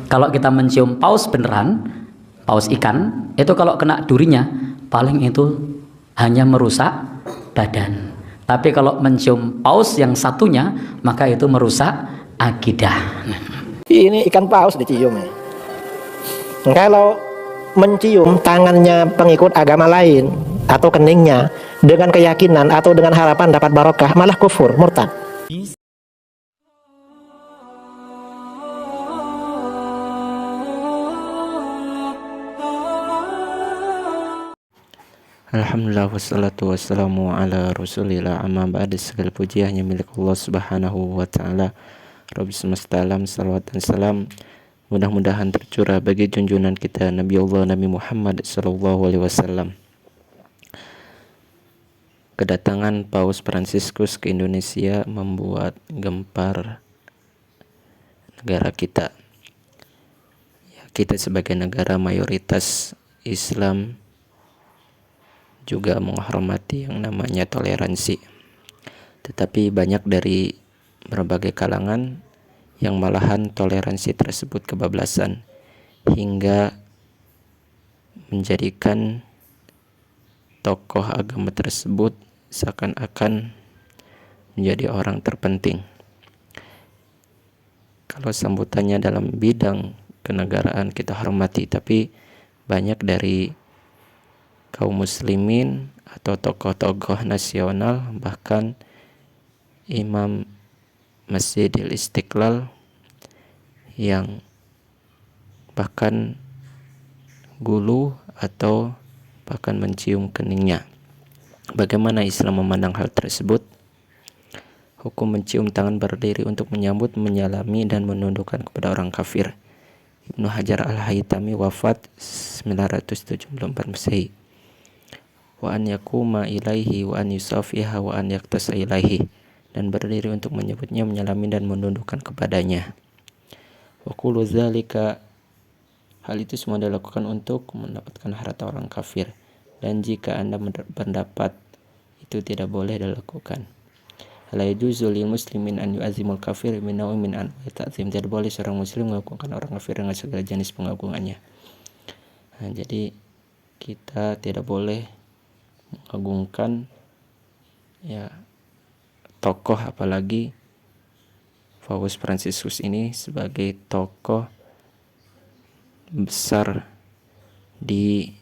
Kalau kita mencium paus beneran, paus ikan, itu kalau kena durinya, paling itu hanya merusak badan. Tapi kalau mencium paus yang satunya, maka itu merusak akidah. Ini ikan paus dicium ya. Kalau mencium tangannya pengikut agama lain atau keningnya dengan keyakinan atau dengan harapan dapat barokah, malah kufur, murtad. Alhamdulillah wassalatu wassalamu ala rasulillah, amma ba'da. Segala puji hanya milik Allah subhanahu wa ta'ala, Rabbi semesta alam. Salawat dan salam mudah-mudahan tercurah bagi junjungan kita Nabi Allah Nabi Muhammad sallallahu alaihi wasallam. Kedatangan Paus Fransiskus ke Indonesia membuat gempar negara kita. Kita sebagai negara mayoritas Islam juga menghormati yang namanya toleransi. Tetapi banyak dari berbagai kalangan yang malahan toleransi tersebut kebablasan hingga menjadikan tokoh agama tersebut seakan-akan menjadi orang terpenting. Kalau sambutannya dalam bidang kenegaraan kita hormati, tapi banyak dari kaum muslimin atau tokoh-tokoh nasional, bahkan Imam Masjidil Istiqlal yang bahkan gulu atau bahkan mencium keningnya. Bagaimana Islam memandang hal tersebut? Hukum mencium tangan berdiri untuk menyambut, menyalami, dan menundukkan kepada orang kafir. Ibnu Hajar Al-Haytami wafat 974 Masehi. Wa an yakuma ilaihi wa an yusafiha wa an yaktasa ilaihi, dan berdiri untuk menyebutnya, menyalami, dan menundukkan kepadanya. Wa kullu dzalika, hal itu semua dilakukan untuk mendapatkan harta orang kafir. Dan jika Anda berpendapat itu tidak boleh dilakukan, la yajuzu lil muslimin an yu'azzimul kafir min naw'in min anwa'i ta'zim, tidak boleh seorang muslim mengagungkan orang kafir dengan segala jenis pengagungannya. Nah, jadi kita tidak boleh mengagungkan tokoh, apalagi Paus Fransiskus ini sebagai tokoh besar di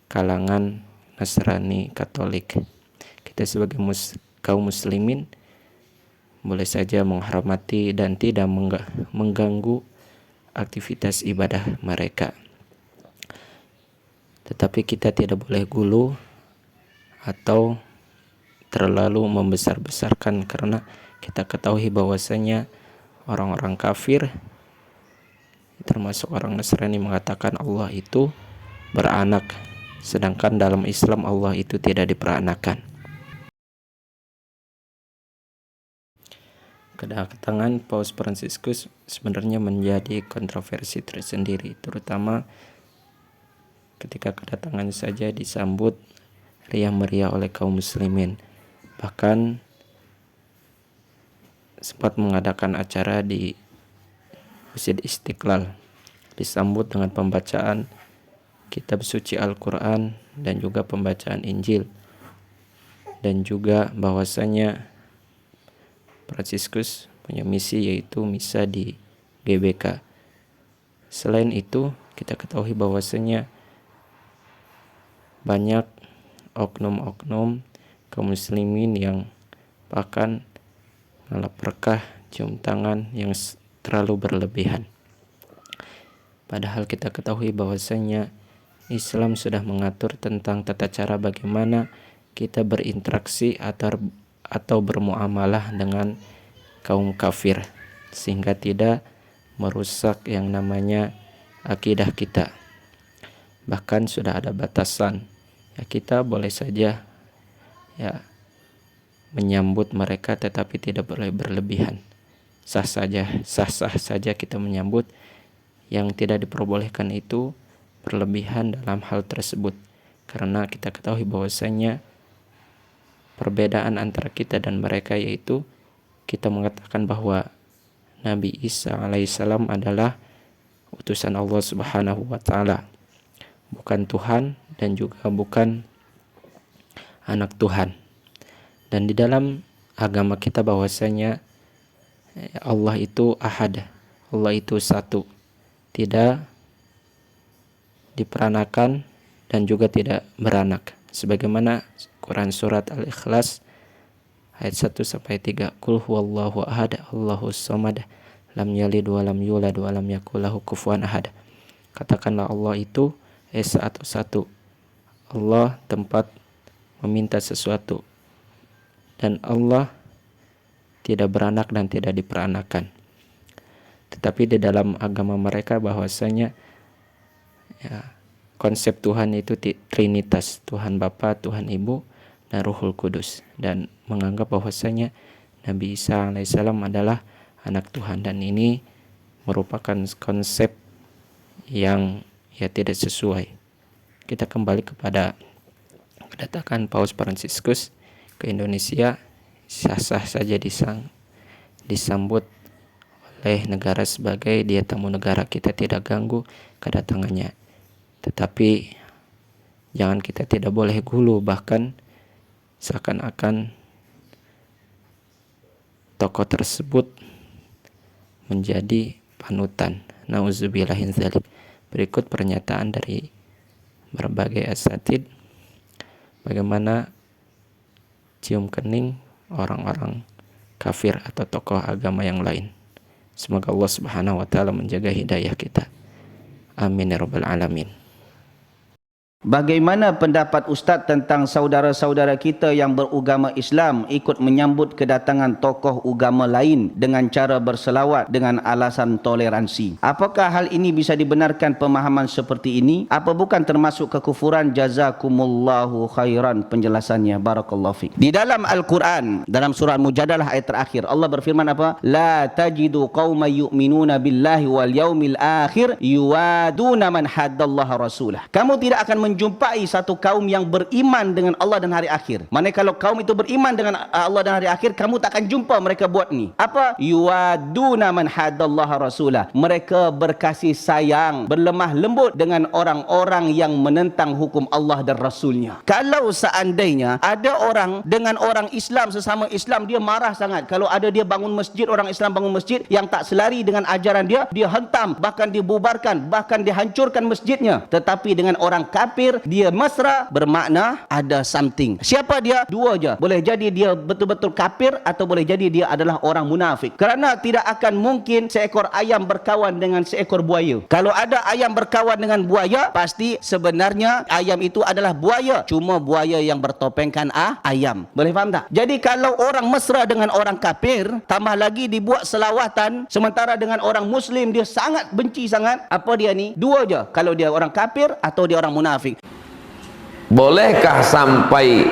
kalangan Nasrani Katolik. Kita sebagai kaum muslimin boleh saja menghormati dan tidak mengganggu aktivitas ibadah mereka. Tetapi kita tidak boleh gulu atau terlalu membesar-besarkan, karena kita ketahui bahwasanya orang-orang kafir termasuk orang Nasrani mengatakan Allah itu beranak, sedangkan dalam Islam Allah itu tidak diperanakan. Kedatangan Paus Fransiskus sebenarnya menjadi kontroversi tersendiri, terutama ketika kedatangan saja disambut riang meriah oleh kaum muslimin. Bahkan sempat mengadakan acara di Masjid Istiqlal, disambut dengan pembacaan kitab suci Al-Quran dan juga pembacaan Injil, dan juga bahwasanya Fransiskus punya misi, yaitu misa di GBK. Selain itu, kita ketahui bahwasanya banyak oknum-oknum kaum muslimin yang bahkan ngelap berkah, cium tangan yang terlalu berlebihan. Padahal kita ketahui bahwasanya Islam sudah mengatur tentang tata cara bagaimana kita berinteraksi atau bermuamalah dengan kaum kafir, sehingga tidak merusak yang namanya akidah kita. Bahkan sudah ada batasan. Kita boleh saja menyambut mereka, tetapi tidak boleh berlebihan. Sah saja kita menyambut. Yang tidak diperbolehkan itu berlebihan dalam hal tersebut, karena kita ketahui bahwasanya perbedaan antara kita dan mereka, yaitu kita mengatakan bahwa Nabi Isa alaihissalam adalah utusan Allah Subhanahu wa taala, bukan Tuhan dan juga bukan anak Tuhan. Dan di dalam agama kita bahwasanya Allah itu ahad, Allah itu satu, tidak diperanakan dan juga tidak beranak, sebagaimana Quran surat Al-Ikhlas ayat 1 sampai 3, Qul huwallahu ahad, Allahus samad, lam yalid wa lam yulad wa lam yakul lahu kufuwan ahad. Katakanlah Allah itu esa atau satu. Allah tempat meminta sesuatu, dan Allah tidak beranak dan tidak diperanakan. Tetapi di dalam agama mereka bahwasanya konsep Tuhan itu Trinitas, Tuhan Bapa, Tuhan Ibu, dan Ruhul Kudus, dan menganggap bahwasanya Nabi Isa alaihissalam adalah anak Tuhan, dan ini merupakan konsep yang tidak sesuai. Kita kembali kepada kedatangan Paus Fransiskus ke Indonesia, sah-sah saja disambut oleh negara sebagai dia tamu negara, kita tidak ganggu kedatangannya. Tetapi jangan kita tidak boleh gulu, bahkan seakan-akan tokoh tersebut menjadi panutan. Nauzubillahin dzalik. Berikut pernyataan dari berbagai asatid bagaimana cium kening orang-orang kafir atau tokoh agama yang lain. Semoga Allah Subhanahu wa taala menjaga hidayah kita. Amin ya rabbal alamin. Bagaimana pendapat Ustaz tentang saudara-saudara kita yang beragama Islam ikut menyambut kedatangan tokoh agama lain dengan cara berselawat dengan alasan toleransi? Apakah hal ini bisa dibenarkan pemahaman seperti ini? Apa bukan termasuk kekufuran? Jazakumullahu khairan penjelasannya. Barakallahu fiik. Di dalam Al-Quran, dalam surah Mujadalah ayat terakhir, Allah berfirman apa? La tajidu qauman yu'minuna billahi wal yaumil akhir yuwaduna man haddallaha rasulah. Kamu tidak akan menjumpai satu kaum yang beriman dengan Allah dan hari akhir. Mana kalau kaum itu beriman dengan Allah dan hari akhir, kamu tak akan jumpa mereka buat ni. Apa? Yuwaduna man hadallaha rasulah. Mereka berkasih sayang, berlemah lembut dengan orang-orang yang menentang hukum Allah dan Rasulnya. Kalau seandainya ada orang dengan orang Islam, sesama Islam, dia marah sangat. Kalau ada dia bangun masjid, orang Islam bangun masjid yang tak selari dengan ajaran dia, dia hentam, bahkan dibubarkan, bahkan dihancurkan masjidnya. Tetapi dengan orang kafir, dia mesra, bermakna ada something. Siapa dia? Dua je. Boleh jadi dia betul-betul kafir atau boleh jadi dia adalah orang munafik. Kerana tidak akan mungkin seekor ayam berkawan dengan seekor buaya. Kalau ada ayam berkawan dengan buaya, pasti sebenarnya ayam itu adalah buaya. Cuma buaya yang bertopengkan ayam. Boleh faham tak? Jadi kalau orang mesra dengan orang kafir, tambah lagi dibuat selawatan, sementara dengan orang Muslim dia sangat benci sangat. Apa dia ni? Dua je. Kalau dia orang kafir atau dia orang munafik. Bolehkah sampai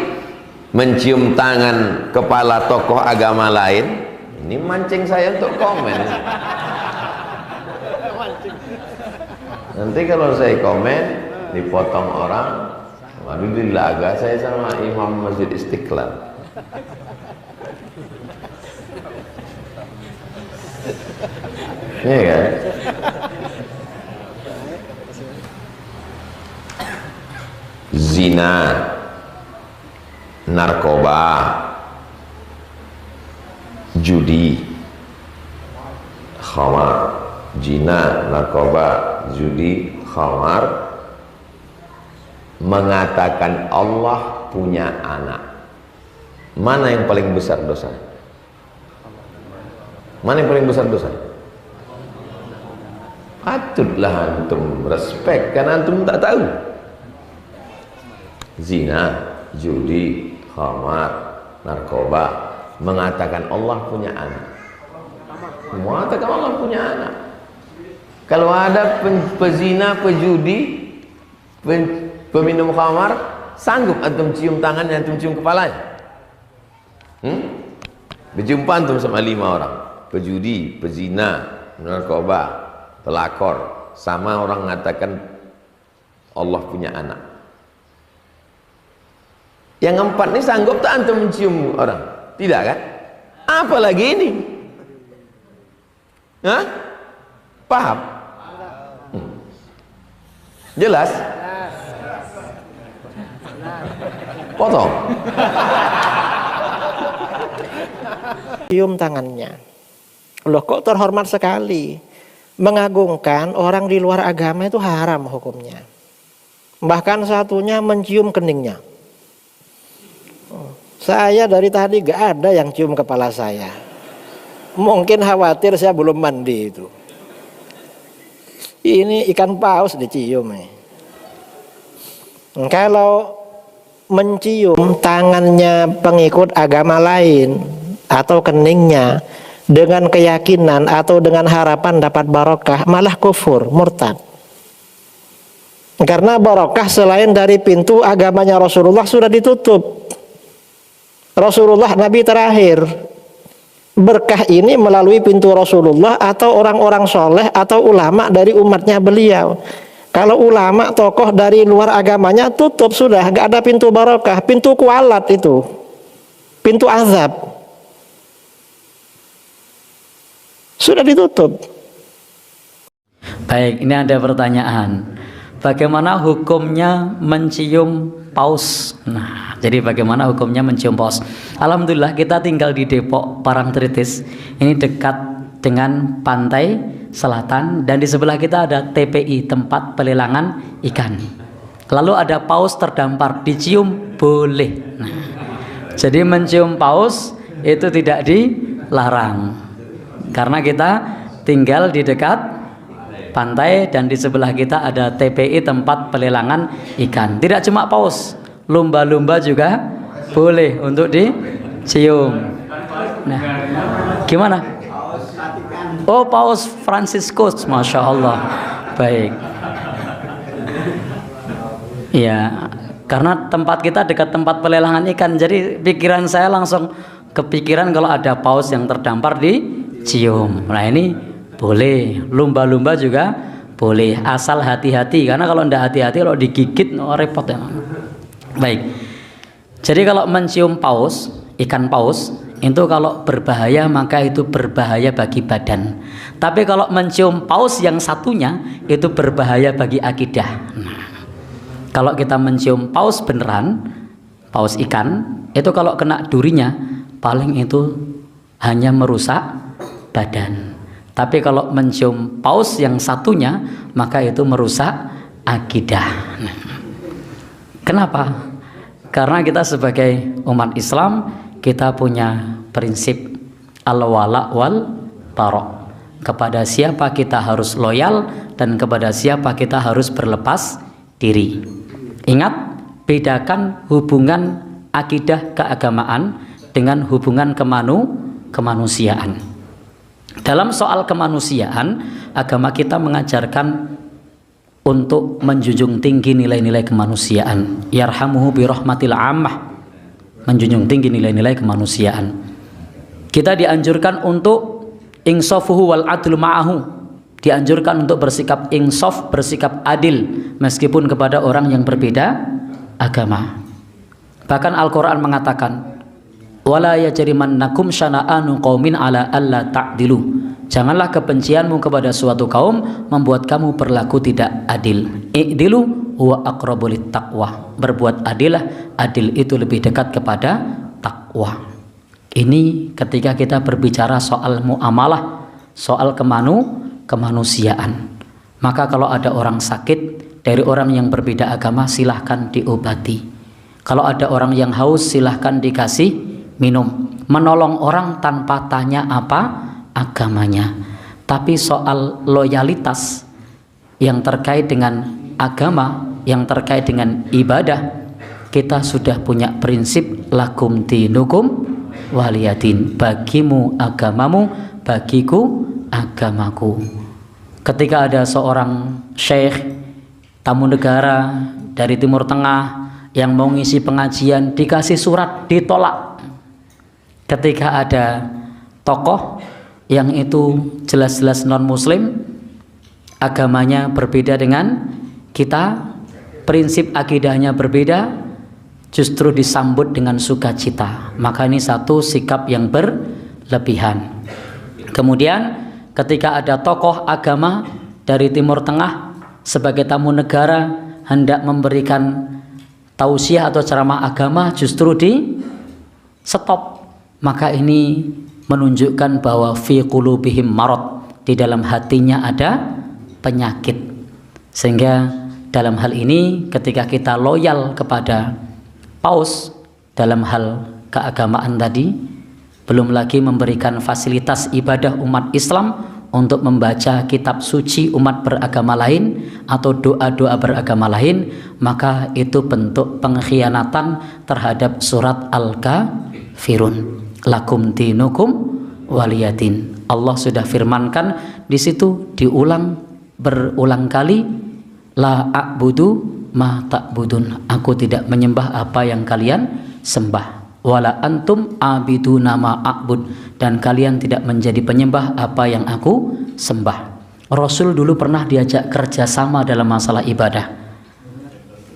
mencium tangan kepala tokoh agama lain? Ini mancing saya untuk komen. Nanti kalau saya komen dipotong orang, waduh dilaga saya sama Imam Masjid Istiqlal. Iya kan? Zina, narkoba, judi, khamar, zina, narkoba, judi, khamar, mengatakan Allah punya anak. Mana yang paling besar dosa? Mana yang paling besar dosa? Patutlah antum respect, karena antum tak tahu. Zina, judi, khamar, narkoba, mengatakan Allah punya anak. Mengatakan Allah punya anak. Kalau ada pezina, pejudi, peminum khamar, sanggup antum cium tangannya, antum cium kepalanya? Berjumpa antum sama 5 orang, pejudi, pezina, narkoba, pelakor, sama orang mengatakan Allah punya anak. Yang 4 ini sanggup tak antum mencium orang? Tidak kan? Apalagi ini? Hah? Paham? Jelas? Potong. Cium tangannya. Loh kok terhormat sekali. Mengagungkan orang di luar agama itu haram hukumnya. Bahkan satunya mencium keningnya. Saya dari tadi gak ada yang cium kepala saya. Mungkin khawatir saya belum mandi itu. Ini ikan paus dicium. Kalau mencium tangannya pengikut agama lain atau keningnya dengan keyakinan atau dengan harapan dapat barokah, malah kufur, murtad. Karena barokah selain dari pintu agamanya Rasulullah sudah ditutup. Rasulullah Nabi terakhir. Berkah ini melalui pintu Rasulullah atau orang-orang soleh atau ulama dari umatnya beliau. Kalau ulama tokoh dari luar agamanya tutup sudah, gak ada pintu barokah, pintu kualat itu, pintu azab sudah ditutup. Baik, ini ada pertanyaan. Bagaimana hukumnya mencium paus? Nah, jadi bagaimana hukumnya mencium paus? Alhamdulillah kita tinggal di Depok Parangtritis. Ini dekat dengan pantai selatan dan di sebelah kita ada TPI, tempat pelelangan ikan. Lalu ada paus terdampar, dicium boleh. Nah, jadi mencium paus itu tidak dilarang. Karena kita tinggal di dekat pantai dan di sebelah kita ada TPI, tempat pelelangan ikan. Tidak cuma paus, lumba-lumba juga boleh untuk dicium. Nah, gimana? Oh, Paus Franciscus, Masya Allah. Baik. Ya, karena tempat kita dekat tempat pelelangan ikan, jadi pikiran saya langsung kepikiran kalau ada paus yang terdampar dicium. Nah, ini boleh, lumba-lumba juga boleh, asal hati-hati, karena kalau tidak hati-hati kalau digigit repot ya. Baik, jadi kalau mencium paus, ikan paus itu kalau berbahaya maka itu berbahaya bagi badan. Tapi kalau mencium paus yang satunya itu berbahaya bagi akidah. Nah, kalau kita mencium paus beneran, paus ikan, itu kalau kena durinya paling itu hanya merusak badan. Tapi kalau mencium paus yang satunya maka itu merusak akidah. Nah, kenapa? Karena kita sebagai umat Islam kita punya prinsip al-wala wal bara'. Kepada siapa kita harus loyal dan kepada siapa kita harus berlepas diri. Ingat, bedakan hubungan akidah keagamaan dengan hubungan kemanusiaan. Dalam soal kemanusiaan, agama kita mengajarkan untuk menjunjung tinggi nilai-nilai kemanusiaan. Yarhamuhu birahmatil ammah, menjunjung tinggi nilai-nilai kemanusiaan. Kita dianjurkan untuk insafuhu wal adlu ma'ahu, dianjurkan untuk bersikap insaf, bersikap adil meskipun kepada orang yang berbeda agama. Bahkan Al-Quran mengatakan, wala yajrimannakum syana'anu qaumin ala alla ta'dilu. Janganlah kebencianmu kepada suatu kaum membuat kamu berlaku tidak adil. I'dilu huwa aqrabu littaqwa. Berbuat adillah, adil itu lebih dekat kepada takwa. Ini ketika kita berbicara soal muamalah, soal kemanusiaan. Maka kalau ada orang sakit dari orang yang berbeda agama, silahkan diobati. Kalau ada orang yang haus, silahkan dikasih minum. Menolong orang tanpa tanya apa agamanya. Tapi soal loyalitas yang terkait dengan agama, yang terkait dengan ibadah, kita sudah punya prinsip lakum dinukum waliyadin. Bagimu agamamu, bagiku agamaku. Ketika ada seorang syekh tamu negara dari Timur Tengah yang mau ngisi pengajian, dikasih surat, ditolak. Ketika ada tokoh yang itu jelas-jelas non muslim, agamanya berbeda dengan kita, prinsip akidahnya berbeda, justru disambut dengan sukacita. Maka ini satu sikap yang berlebihan. Kemudian ketika ada tokoh agama dari Timur Tengah sebagai tamu negara hendak memberikan tausiah atau ceramah agama justru di stop, maka ini menunjukkan bahwa fi qulubihim marad, di dalam hatinya ada penyakit. Sehingga dalam hal ini ketika kita loyal kepada paus dalam hal keagamaan tadi, belum lagi memberikan fasilitas ibadah umat Islam untuk membaca kitab suci umat beragama lain atau doa-doa beragama lain, maka itu bentuk pengkhianatan terhadap surat Al-Kafirun. Lakum dinukum waliyadin. Allah sudah firmankan di situ, diulang berulang kali, la a'budu ma ta'budun, aku tidak menyembah apa yang kalian sembah, wala antum abiduna ma a'bud, dan kalian tidak menjadi penyembah apa yang aku sembah. Rasul dulu pernah diajak kerjasama dalam masalah ibadah.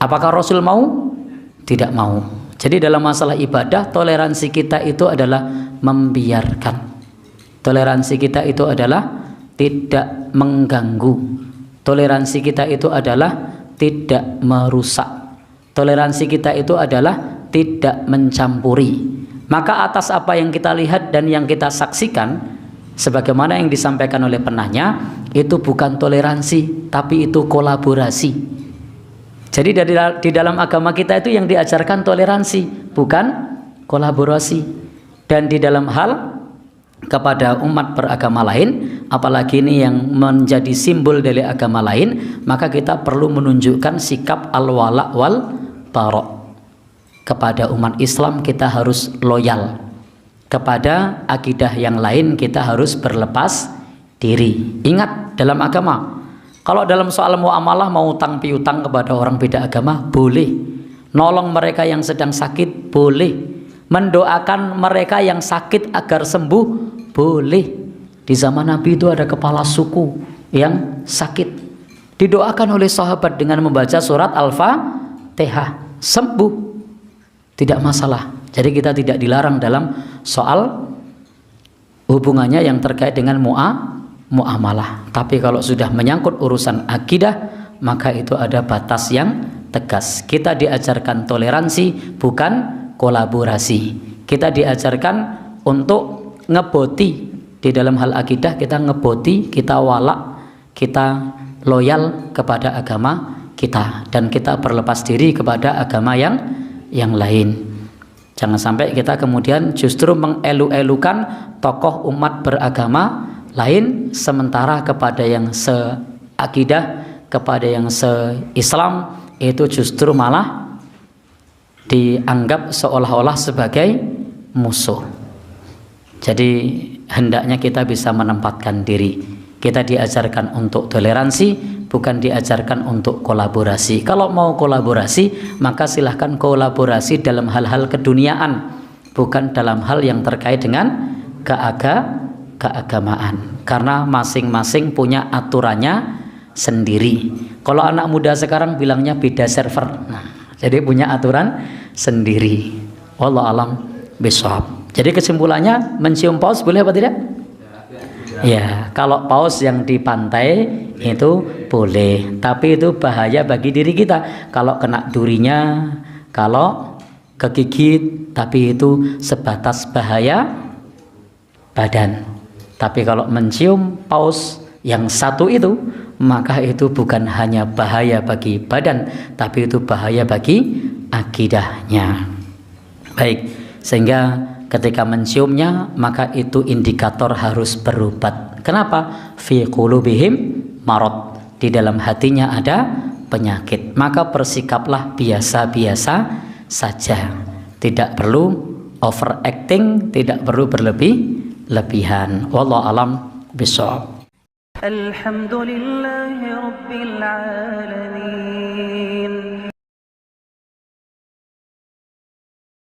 Apakah Rasul mau? Tidak mau. Jadi dalam masalah ibadah, toleransi kita itu adalah membiarkan. Toleransi kita itu adalah tidak mengganggu. Toleransi kita itu adalah tidak merusak. Toleransi kita itu adalah tidak mencampuri. Maka atas apa yang kita lihat dan yang kita saksikan, sebagaimana yang disampaikan oleh penanya, itu bukan toleransi, tapi itu kolaborasi. Jadi di dalam agama kita itu yang diajarkan toleransi, bukan kolaborasi. Dan di dalam hal kepada umat beragama lain, apalagi ini yang menjadi simbol dari agama lain, maka kita perlu menunjukkan sikap al-wala wal bara'. Kepada umat Islam kita harus loyal, kepada akidah yang lain kita harus berlepas diri. Ingat, dalam agama, kalau dalam soal muamalah mau utang piutang kepada orang beda agama boleh, nolong mereka yang sedang sakit boleh, mendoakan mereka yang sakit agar sembuh boleh. Di zaman Nabi itu ada kepala suku yang sakit, didoakan oleh sahabat dengan membaca surat Al-Fatihah, sembuh, tidak masalah. Jadi kita tidak dilarang dalam soal hubungannya yang terkait dengan muamalah. Tapi kalau sudah menyangkut urusan akidah, maka itu ada batas yang tegas. Kita diajarkan toleransi, bukan kolaborasi. Kita diajarkan untuk ngeboti. Di dalam hal akidah kita ngeboti, kita wala, kita loyal kepada agama kita, dan kita berlepas diri kepada agama yang lain. Jangan sampai kita kemudian justru mengelu-elukan tokoh umat beragama lain, sementara kepada yang seakidah, kepada yang se-Islam itu justru malah dianggap seolah-olah sebagai musuh. Jadi hendaknya kita bisa menempatkan diri. Kita diajarkan untuk toleransi, bukan diajarkan untuk kolaborasi. Kalau mau kolaborasi, maka silahkan kolaborasi dalam hal-hal keduniaan, bukan dalam hal yang terkait dengan keagamaan. Karena masing-masing punya aturannya sendiri. Kalau anak muda sekarang bilangnya beda server. Jadi punya aturan sendiri. Wallahu alam bishawab. Jadi kesimpulannya, mencium paus boleh apa tidak? Ya, kalau paus yang di pantai itu boleh, tapi itu bahaya bagi diri kita. Kalau kena durinya, kalau kegigit, tapi itu sebatas bahaya badan. Tapi kalau mencium paus yang satu itu, maka itu bukan hanya bahaya bagi badan, tapi itu bahaya bagi akidahnya. Baik, sehingga ketika menciumnya, maka itu indikator harus berobat. Kenapa? Fi qulubihim marad, di dalam hatinya ada penyakit. Maka bersikaplah biasa-biasa saja, tidak perlu overacting, tidak perlu berlebihan. Wallahu alam bishawab. Alhamdulillahi rabbil alamin.